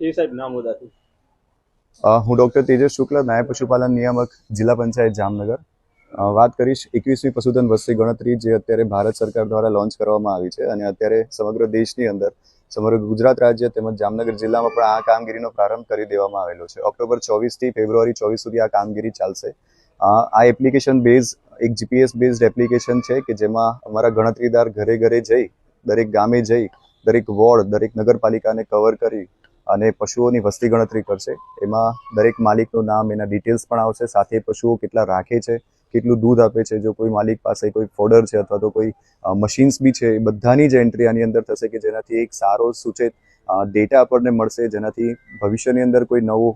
જી સાહેબ, નામ બતાતું. હું ડૉક્ટર તેજસ શુક્લ, નાયબ પશુપાલન નિયામક, જિલ્લા પંચાયત જામનગર. વાત કરીશ 21મી પશુધન વસ્તી ગણતરી, જે અત્યારે ભારત સરકાર દ્વારા લોન્ચ કરવામાં આવી છે અને અત્યારે સમગ્ર દેશની અંદર, સમગ્ર ગુજરાત રાજ્ય તેમજ જામનગર જિલ્લામાં પણ આ કામગીરીનો પ્રારંભ કરી દેવામાં આવેલો છે. ઓક્ટોબર 24થી ફેબ્રુઆરી 24 સુધી આ કામગીરી ચાલશે. આ એપ્લિકેશન બેઝ એક જીપીએસ બેઝડ એપ્લિકેશન છે કે જેમાં અમારા ગણતરીદાર ઘરે ઘરે જઈ, દરેક ગામે જઈ, દરેક વોર્ડ, દરેક નગરપાલિકાને કવર કરી અને પશુઓની વસ્તી ગણતરી કરશે. એમાં દરેક માલિકનું નામ, એના ડિટેલ્સ પણ આવશે, સાથે પશુઓ કેટલા રાખે છે, કેટલું દૂધ આપે છે, જો કોઈ માલિક પાસે કોઈ ફોડર છે અથવા તો કોઈ મશીન્સ બી છે, એ બધાની જ એન્ટ્રી આની અંદર થશે કે જેનાથી એક સારો સૂચિત ડેટા આપણને મળશે, જેનાથી ભવિષ્યની અંદર કોઈ નવું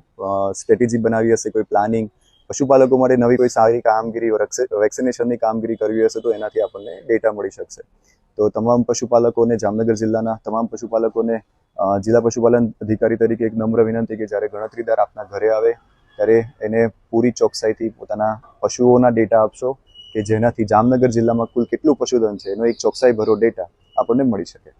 સ્ટ્રેટેજી બનાવી હશે, કોઈ પ્લાનિંગ, પશુપાલકો માટે નવી કોઈ સારી કામગીરી, વેક્સિનેશનની કામગીરી કરવી હશે તો એનાથી આપણને ડેટા મળી શકશે. તો તમામ પશુપાલકોને, જામનગર જિલ્લાના તમામ પશુપાલકોને જિલ્લા પશુપાલન અધિકારી તરીકે એક નમ્ર વિનંતી કે જ્યારે ગણતરીદાર આપના ઘરે આવે ત્યારે એને પૂરી ચોકસાઈથી પોતાના પશુઓના ડેટા આપશો કે જેનાથી જામનગર જિલ્લામાં કુલ કેટલું પશુધન છે એનો એક ચોકસાઈ ભરો ડેટા આપણને મળી શકે.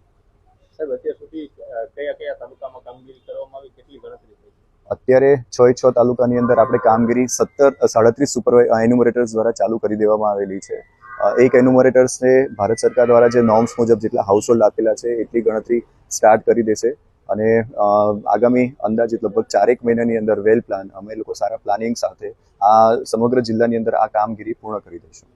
સાહેબ, અત્યાર સુધી કયા કયા તાલુકામાં કામગીરી કરવામાં આવી, કેટલી ગણતરી થઈ? અત્યારે 6 તાલુકાની અંદર આપણે કામગીરી 37 એન્યુમરેટર્સ દ્વારા ચાલુ કરી દેવામાં આવેલી છે. એક એન્યુમરેટર્સને ભારત સરકાર દ્વારા જે નોર્મ્સ મુજબ જેટલા હાઉસહોલ્ડ આપેલા છે એટલી ગણતરી સ્ટાર્ટ કરી દેશે અને આગામી અંદાજિત લગભગ 4 મહિનાની અંદર વેલ પ્લાન અમે લોકો સારા પ્લાનિંગ સાથે આ સમગ્ર જિલ્લાની અંદર આ કામગીરી પૂર્ણ કરી દઈશું.